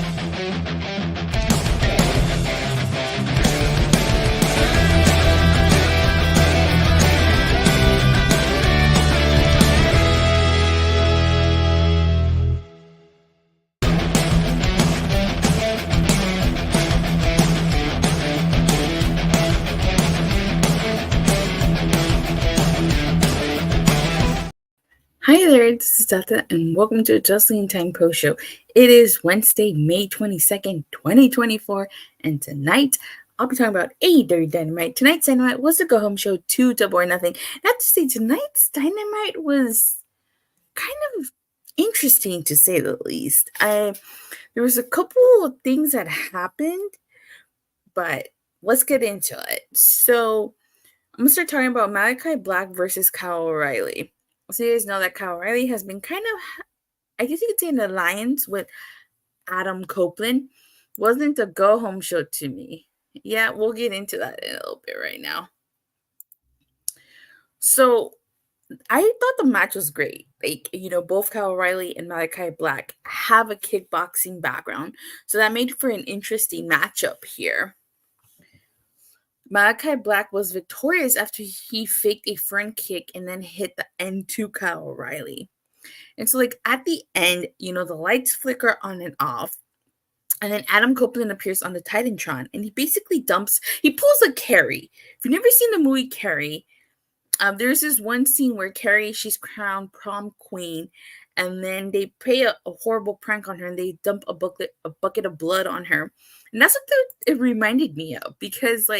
Hi there, this is Datila, and welcome to the Justine Time Post Show. It is Wednesday, May 22nd, 2024, and tonight I'll be talking about AEW Dynamite. Tonight's Dynamite was the go-home show, 2 Double or Nothing. Not to say tonight's Dynamite was kind of interesting, to say the least. There was a couple of things that happened, but let's get into it. So I'm going to start talking about Malakai Black versus Kyle O'Reilly. So you guys know that Kyle O'Reilly has been kind of, I guess you could say, in alliance with Adam Copeland. Wasn't a go-home show to me. Yeah, we'll get into that in a little bit right now. So I thought the match was great. Like, both Kyle O'Reilly and Malakai Black have a kickboxing background. So that made for an interesting matchup here. Malakai Black was victorious after he faked a front kick and then hit the end to Kyle O'Reilly. And so, at the end, the lights flicker on and off. And then Adam Copeland appears on the Titantron and he basically he pulls a Carrie. If you've never seen the movie Carrie, there's this one scene where Carrie, she's crowned prom queen, and then they play a horrible prank on her and they dump a bucket of blood on her. And that's what it reminded me of, because,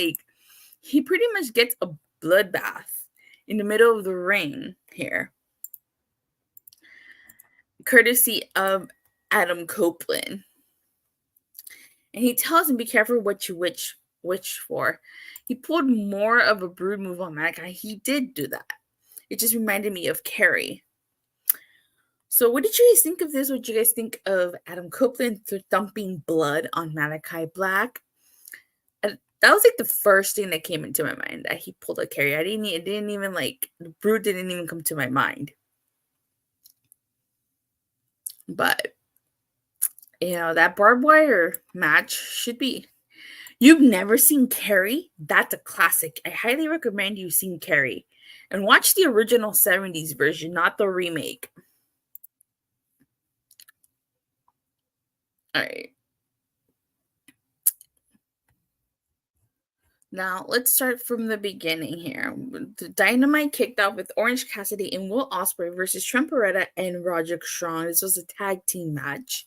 he pretty much gets a bloodbath in the middle of the ring here, courtesy of Adam Copeland. And he tells him, be careful what you wish for. He pulled more of a brood move on that guy. He did do that. It just reminded me of Carrie. So what did you guys think of this? What did you guys think of Adam Copeland dumping blood on Malakai Black? That was the first thing that came into my mind, that he pulled a Carrie. It didn't even the brood didn't even come to my mind. But that barbed wire match should be. You've never seen Carrie? That's a classic. I highly recommend you see Carrie. And watch the original 70s version, not the remake. Alright. Now, let's start from the beginning here. The Dynamite kicked off with Orange Cassidy and Will Ospreay versus Trent Beretta and Roderick Strong. This was a tag team match.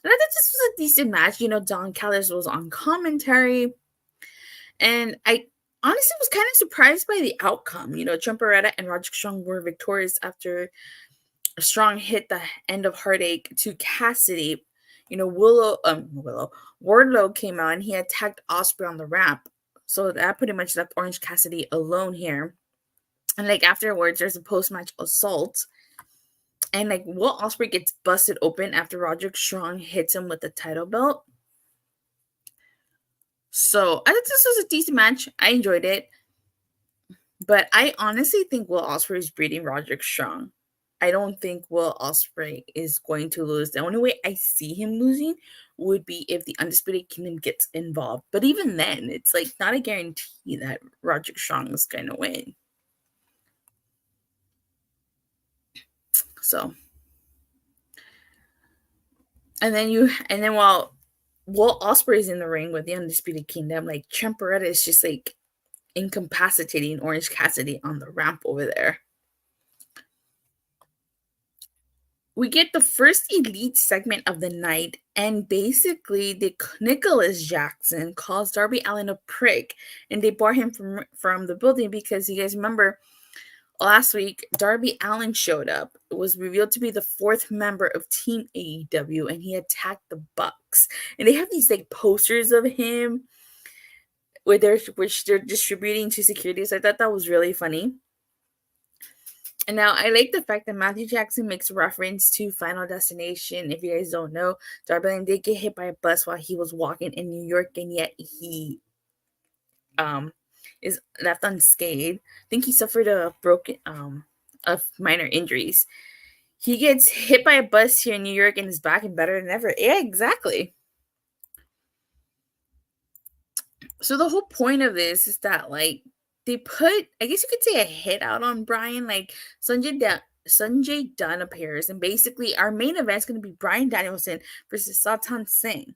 And I thought this was a decent match. Don Callis was on commentary. And I honestly was kind of surprised by the outcome. Trent Beretta and Roderick Strong were victorious after Strong hit the end of Heartache to Cassidy. Wardlow came out and he attacked Ospreay on the ramp. So that pretty much left Orange Cassidy alone here. And afterwards, there's a post-match assault. And Will Ospreay gets busted open after Roderick Strong hits him with the title belt. So I thought this was a decent match. I enjoyed it. But I honestly think Will Ospreay is beating Roderick Strong. I don't think Will Ospreay is going to lose. The only way I see him losing would be if the Undisputed Kingdom gets involved. But even then, it's not a guarantee that Roderick Strong is going to win. So, and then while Will Ospreay is in the ring with the Undisputed Kingdom, Trent Beretta is just incapacitating Orange Cassidy on the ramp over there. We get the first elite segment of the night, and basically Nicholas Jackson calls Darby Allin a prick, and they bar him from the building because you guys remember last week Darby Allin showed up. It was revealed to be the fourth member of Team AEW, and he attacked the Bucks. And they have these posters of him which they're distributing to security. So I thought that was really funny. And now I like the fact that Matthew Jackson makes reference to Final Destination. If you guys don't know, Darby Allin did get hit by a bus while he was walking in New York, and yet he is left unscathed. I think he suffered a broken of minor injuries. He gets hit by a bus here in New York and is back and better than ever. Yeah, exactly. So the whole point of this is that, like, they put, I guess you could say, a hit out on Bryan. Like, Sanjay Dunn appears, and basically our main event is going to be Bryan Danielson versus Satnam Singh.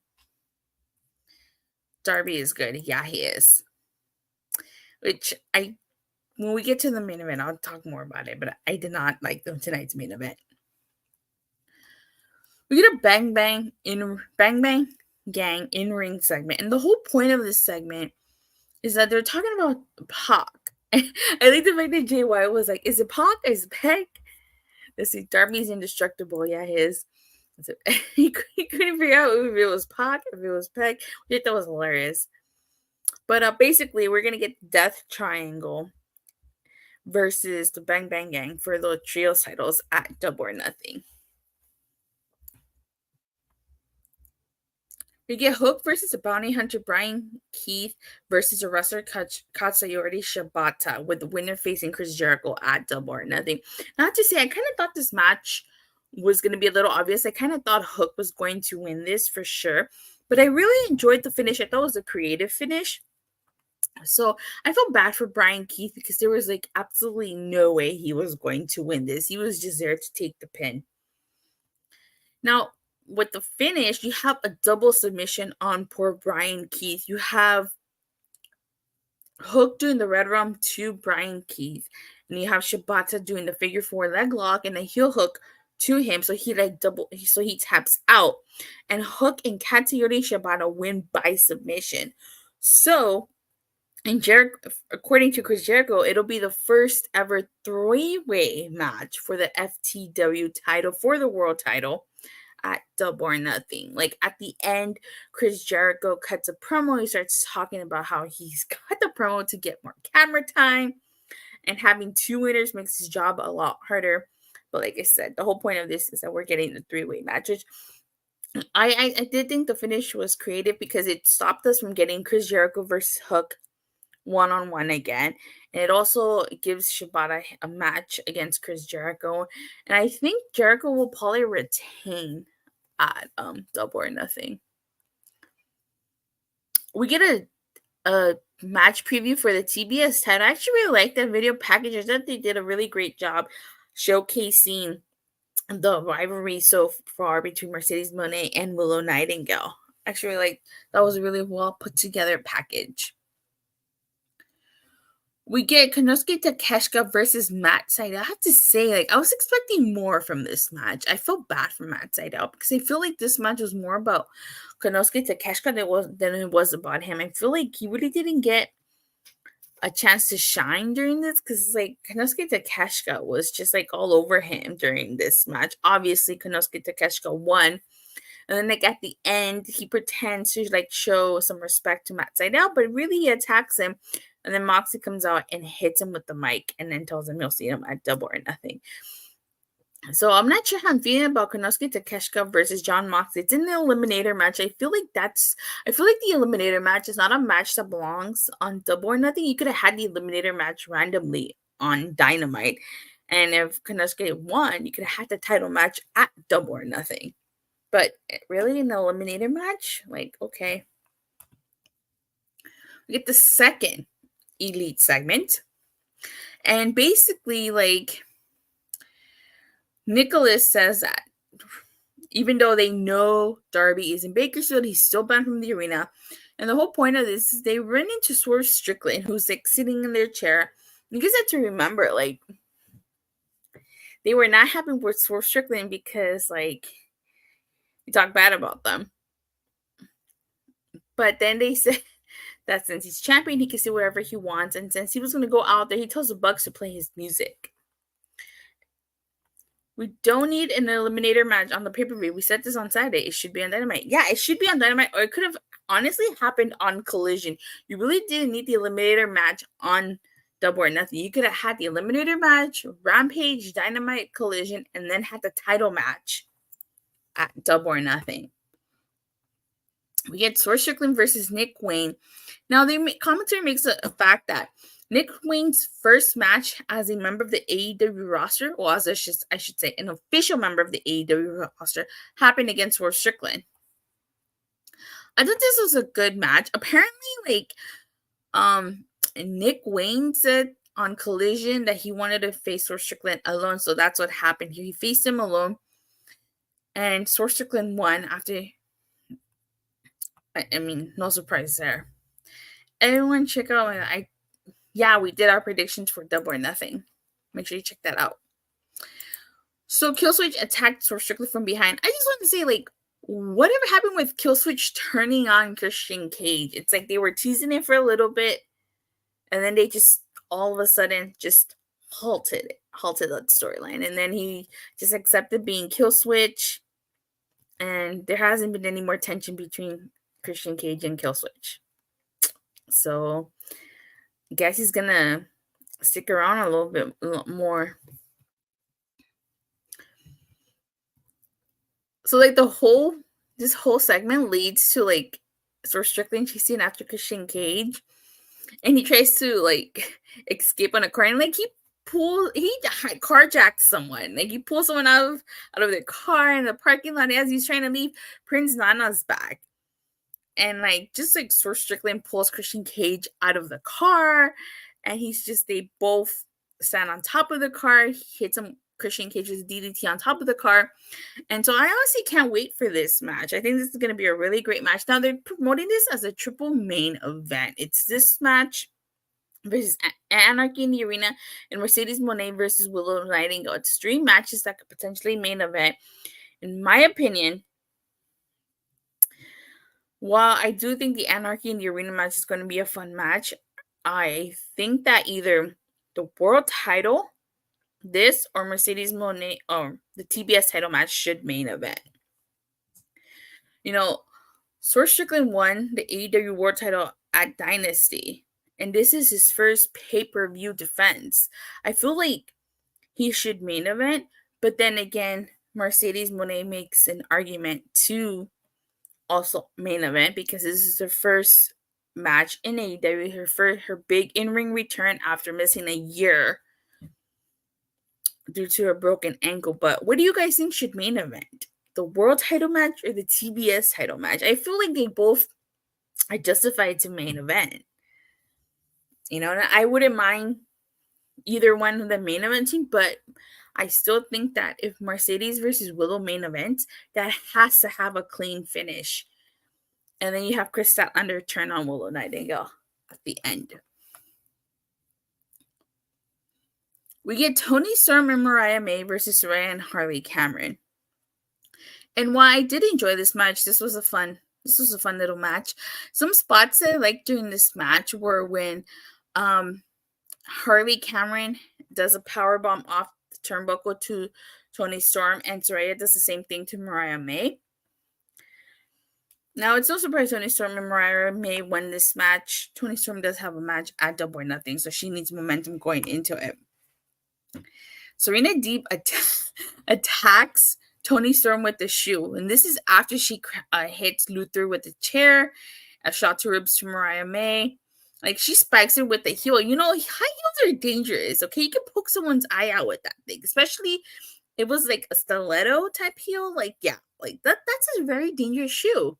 Darby is good. Yeah, he is. Which when we get to the main event, I'll talk more about it, but I did not like tonight's main event. We get a Bang Bang Gang in ring segment, and the whole point of this segment is that they're talking about Pac. I like the fact that Jay White was like, "Is it Pac? Is it Pac?" Let's see, Darby's indestructible. Yeah, he is. So, he couldn't figure out if it was Pac, if it was Pac. I thought that was hilarious. But basically, we're gonna get Death Triangle versus the Bang Bang Gang for the trios titles at Double or Nothing. We get Hook versus a bounty hunter, Bryan Keith versus a wrestler, Katsuyori Shibata, with the winner facing Chris Jericho at Double or Nothing. Not to say, I kind of thought this match was going to be a little obvious. I kind of thought Hook was going to win this for sure, but I really enjoyed the finish. I thought it was a creative finish. So I felt bad for Bryan Keith because there was like absolutely no way he was going to win this. He was just there to take the pin. Now, with the finish, you have a double submission on poor Bryan Keith. You have Hook doing the red rum to Bryan Keith, and you have Shibata doing the figure four leg lock and a heel hook to him. So he taps out, and Hook and Katsuyori Shibata win by submission. So, according to Chris Jericho, it'll be the first ever three-way match for the FTW title, for the world title, at Double or Nothing. Like, at the end, Chris Jericho cuts a promo. He starts talking about how he's cut the promo to get more camera time, and having two winners makes his job a lot harder. But like I said, the whole point of this is that we're getting the three-way matches. I did think the finish was creative because it stopped us from getting Chris Jericho versus Hook one-on-one again, and it also gives Shibata a match against Chris Jericho, and I think Jericho will probably retain at Double or Nothing. We get a match preview for the TBS title. I actually really like that video package. I thought they did a really great job showcasing the rivalry so far between Mercedes Moné and Willow Nightingale. Actually, like, that was a really well put together package. We get Konosuke Takeshita versus Matt Sydal. I have to say, like, I was expecting more from this match. I felt bad for Matt Sydal because I feel like this match was more about Konosuke Takeshita than it was about him. I feel like he really didn't get a chance to shine during this because, like, Konosuke Takeshita was just, like, all over him during this match. Obviously, Konosuke Takeshita won. And then, like, at the end, he pretends to, like, show some respect to Matt Sydal, but really he attacks him. And then Moxie comes out and hits him with the mic and then tells him he'll see him at Double or Nothing. So I'm not sure how I'm feeling about Konosuke Takeshita versus Jon Moxley. It's in the Eliminator match. I feel like the Eliminator match is not a match that belongs on Double or Nothing. You could have had the Eliminator match randomly on Dynamite. And if Konosuke won, you could have had the title match at Double or Nothing. But really, in the Eliminator match? Like, okay. We get the second Elite segment. And basically, like, Nicholas says that even though they know Darby is in Bakersfield, he's still banned from the arena. And the whole point of this is they run into Swerve Strickland, who's, like, sitting in their chair. You guys have to remember, like, they were not happy with Swerve Strickland because, like, we talk bad about them. But then they said that since he's champion, he can say whatever he wants. And since he was going to go out there, he tells the Bucks to play his music. We don't need an Eliminator match on the pay-per-view. We said this on Saturday. It should be on Dynamite. Yeah, it should be on Dynamite, or it could have honestly happened on Collision. You really didn't need the Eliminator match on Double or Nothing. You could have had the Eliminator match, Rampage, Dynamite, Collision, and then had the title match at Double or Nothing. We get Strickland versus Nick Wayne. Now, the commentary makes a fact that Nick Wayne's first match as a member of the AEW roster, or as I should say, an official member of the AEW roster, happened against Strickland. I thought this was a good match. Apparently, Nick Wayne said on Collision that he wanted to face Strickland alone, so that's what happened here. He faced him alone, and Strickland won after. I mean, no surprise there. Everyone check out we did our predictions for Double or Nothing. Make sure you check that out. So Killswitch attacked Strickland from behind. I just want to say, whatever happened with Killswitch turning on Christian Cage? It's like they were teasing it for a little bit, and then they just all of a sudden just halted that storyline. And then he just accepted being Killswitch, and there hasn't been any more tension between Christian Cage and Killswitch. So I guess he's gonna stick around a little bit more. So this whole segment leads to Strickland chasing after Christian Cage, and he tries to escape on a car, and he carjacks someone. He pulls someone out of their car in the parking lot as he's trying to leave. Prince Nana's back. And Strickland pulls Christian Cage out of the car, and they both stand on top of the car. He hits Christian Cage's DDT on top of the car. And so I honestly can't wait for this match. I think this is going to be a really great match. Now they're promoting this as a triple main event. It's this match versus Anarchy in the Arena and Mercedes Moné versus Willow Nightingale. It's 3 matches that could potentially main event. In my opinion, while I do think the Anarchy in the Arena match is going to be a fun match, I think that either the world title, this, or Mercedes Moné, or the TBS title match should main event. Swerve Strickland won the AEW world title at Dynasty, and this is his first pay-per-view defense. I feel like he should main event, but then again, Mercedes Moné makes an argument to also main event because this is her first match in AEW, her big in-ring return after missing a year due to a broken ankle. But what do you guys think should main event? The world title match or the TBS title match? I feel like they both are justified to main event. And I wouldn't mind either one of the main eventing, but I still think that if Mercedes versus Willow main event, that has to have a clean finish. And then you have Chris Statlander turn on Willow Nightingale at the end. We get Toni Storm and Mariah May versus Saraya and Harley Cameron. And while I did enjoy this match, this was a fun little match. Some spots I liked during this match were when Harley Cameron does a powerbomb off the turnbuckle to Toni Storm, and Saraya does the same thing to Mariah May. Now, it's no surprise Toni Storm and Mariah May won this match. Toni Storm does have a match at Double or Nothing, so she needs momentum going into it. Serena Deeb attacks Toni Storm with the shoe, and this is after she hits Luther with the chair, a shot to ribs to Mariah May. She spikes her with the heel. High heels are dangerous, okay? You can poke someone's eye out with that thing, especially it was a stiletto type heel. That's a very dangerous shoe.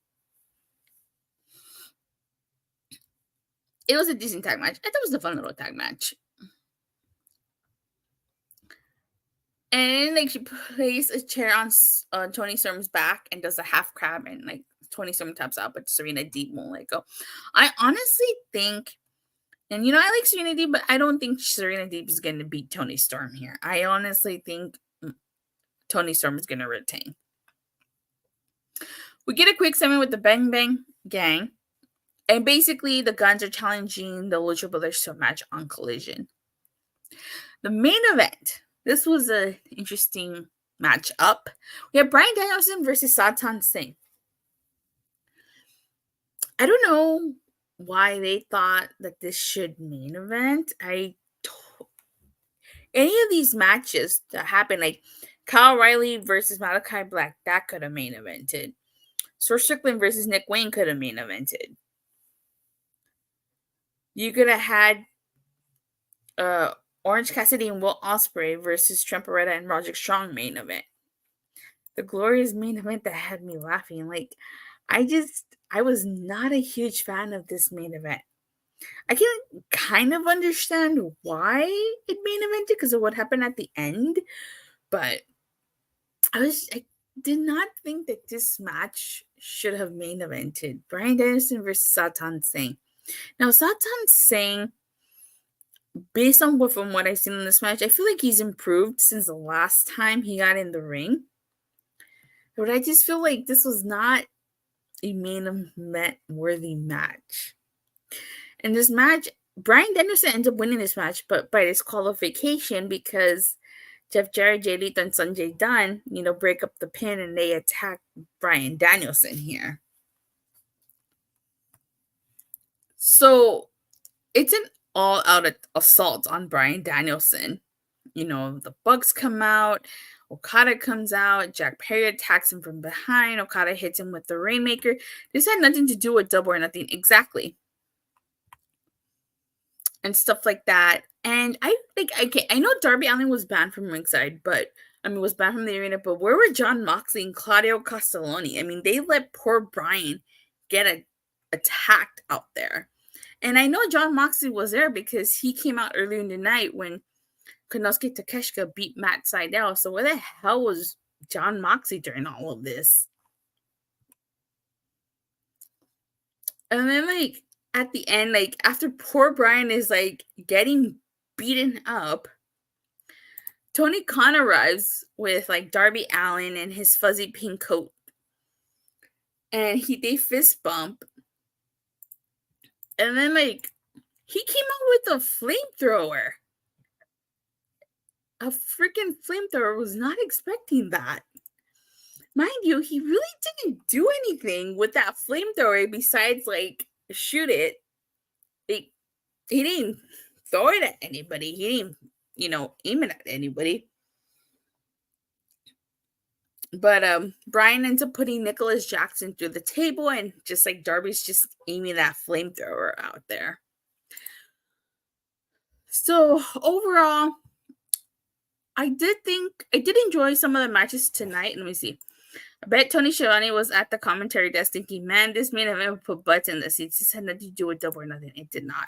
It was a decent tag match. I thought it was a fun little tag match. And she places a chair on Toni Storm's back and does a half crab, and Toni Storm taps out, but Serena Deeb won't let go. I honestly think, and I like Serena Deeb, but I don't think Serena Deeb is going to beat Toni Storm here. I honestly think Toni Storm is going to retain. We get a quick segment with the Bang Bang Gang. And basically, the Guns are challenging the Lucha Brothers to a match on Collision. The main event. This was an interesting matchup. We have Bryan Danielson versus Satnam Singh. I don't know why they thought that this should main event. Any of these matches that happened, Kyle O'Reilly versus Malakai Black, that could have main evented. Strickland versus Nick Wayne could have main evented. You could have had Orange Cassidy and Will Ospreay versus Trent Beretta and Roderick Strong main event. The glorious main event that had me laughing. Like, I was not a huge fan of this main event. I can kind of understand why it main evented because of what happened at the end, but I did not think that this match should have main evented. Bryan Danielson versus Satnam Singh. Now, Satnam Singh, based on from what I've seen in this match, I feel like he's improved since the last time he got in the ring. But I just feel like this was not a main event worthy match. In this match, Bryan Danielson ends up winning this match, but by disqualification because Jeff Jarrett, Jay Lethal, and Sanjay Dutt, break up the pin and they attack Bryan Danielson here. So it's an all-out assault on Bryan Danielson. The Bucks come out, Okada comes out, Jack Perry attacks him from behind, Okada hits him with the Rainmaker. This had nothing to do with Double or Nothing, exactly. And stuff like that. And I know Darby Allin was banned from ringside, was banned from the arena, but where were Jon Moxley and Claudio Castelloni? They let poor Bryan get attacked out there. And I know Jon Moxley was there because he came out earlier in the night when Konosuke Takeshita beat Matt Sydal. So where the hell was Jon Moxley during all of this? And then, at the end, after poor Bryan is, getting beaten up, Tony Khan arrives with, Darby Allin in his fuzzy pink coat. And they fist bump. And then, he came out with a flamethrower. A freaking flamethrower. Was not expecting that. Mind you, he really didn't do anything with that flamethrower besides, shoot it. He didn't throw it at anybody. He didn't, aim it at anybody. But Bryan ends up putting Nicholas Jackson through the table, and just Darby's just aiming that flamethrower out there. So overall, I did enjoy some of the matches tonight. Let me see. I bet Tony Schiavone was at the commentary desk thinking, man, this main event would put butts in the seats. This had nothing to do with Double or Nothing. It did not.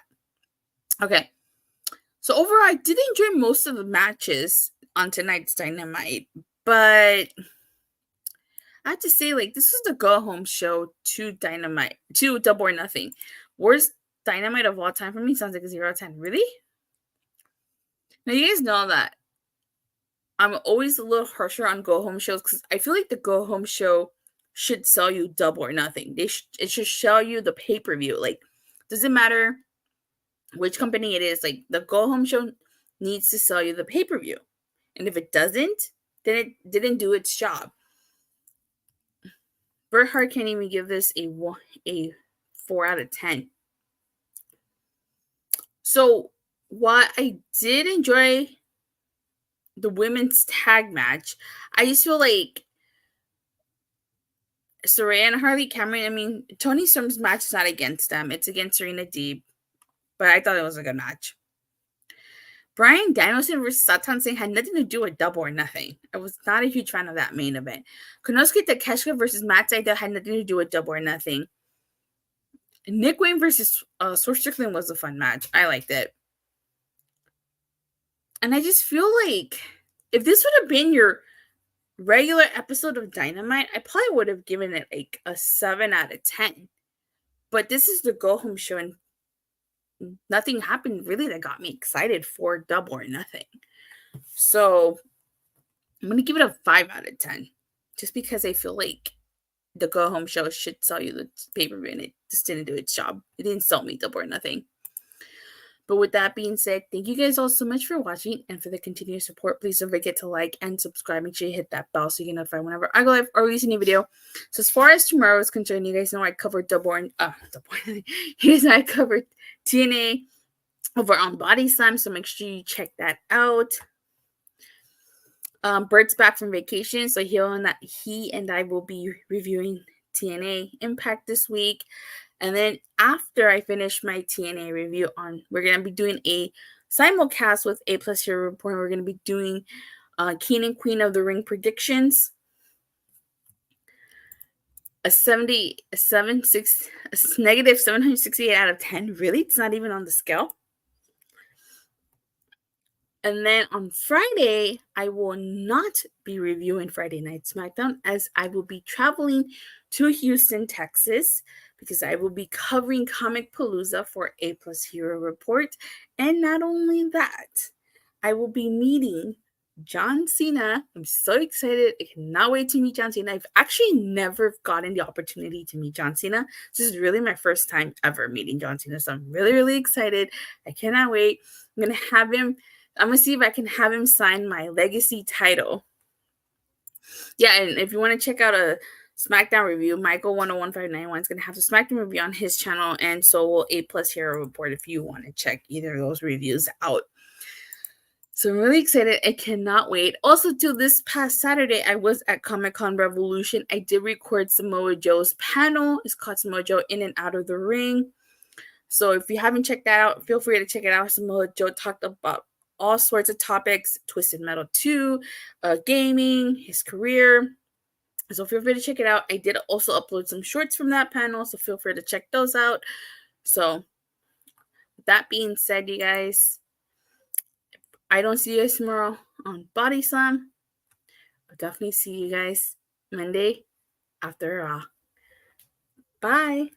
Okay. So overall, I did enjoy most of the matches on tonight's Dynamite, but I have to say, this is the go-home show to Dynamite, to Double or Nothing. Worst Dynamite of all time for me sounds like a 0 out of 10. Really? Now, you guys know that I'm always a little harsher on go-home shows because I feel like the go-home show should sell you Double or Nothing. It should show you the pay-per-view. Doesn't matter which company it is. The go-home show needs to sell you the pay-per-view. And if it doesn't, then it didn't do its job. Bret Hart can't even give this a 4 out of 10. So, while I did enjoy the women's tag match, I just feel like Saraya and Harley Cameron, Toni Storm's match is not against them. It's against Serena Deeb. But I thought it was a good match. Bryan Danielson versus Satnam Singh had nothing to do with Double or Nothing. I was not a huge fan of that main event. Konosuke Takeshita versus Matt Sydal had nothing to do with Double or Nothing. Nick Wayne versus Swerve Strickland was a fun match. I liked it. And I just feel like if this would have been your regular episode of Dynamite, I probably would have given it a 7 out of 10. But this is the go-home show, and nothing happened really that got me excited for Double or Nothing. So I'm going to give it a 5 out of 10. Just because I feel like the go-home show should sell you the pay-per-view, and it just didn't do its job. It didn't sell me Double or Nothing. But with that being said, thank you guys all so much for watching and for the continued support. Please don't forget to like and subscribe. Make sure you hit that bell so you get notified whenever I go live or release a new video. So as far as tomorrow is concerned, you guys know I covered you guys know I covered TNA over on Body Slam, so make sure you check that out. Bert's back from vacation, so he and I will be reviewing TNA Impact this week. And then after I finish my TNA review we're going to be doing a simulcast with A Plus Hero Report. We're going to be doing King and Queen of the Ring predictions. A negative 768 out of 10. Really? It's not even on the scale. And then on Friday, I will not be reviewing Friday Night SmackDown as I will be traveling to Houston, Texas, because I will be covering Comic Palooza for A Plus Hero Report. And not only that, I will be meeting John Cena. I'm so excited. I cannot wait to meet John Cena. I've actually never gotten the opportunity to meet John Cena. This is really my first time ever meeting John Cena. So I'm really, really excited. I cannot wait. I'm going to see if I can have him sign my Legacy title. Yeah, and if you want to check out a SmackDown review, Michael101591 is going to have a SmackDown review on his channel, and so will A Plus Hero Report if you want to check either of those reviews out. So I'm really excited. I cannot wait. Also, this past Saturday, I was at Comic-Con Revolution. I did record Samoa Joe's panel. It's called Samoa Joe In and Out of the Ring. So if you haven't checked that out, feel free to check it out. Samoa Joe talked about all sorts of topics, Twisted Metal 2, gaming, his career. So feel free to check it out. I did also upload some shorts from that panel, so feel free to check those out. So with that being said, you guys, I don't see you guys tomorrow on Body Slam. I'll definitely see you guys Monday after Raw. Bye.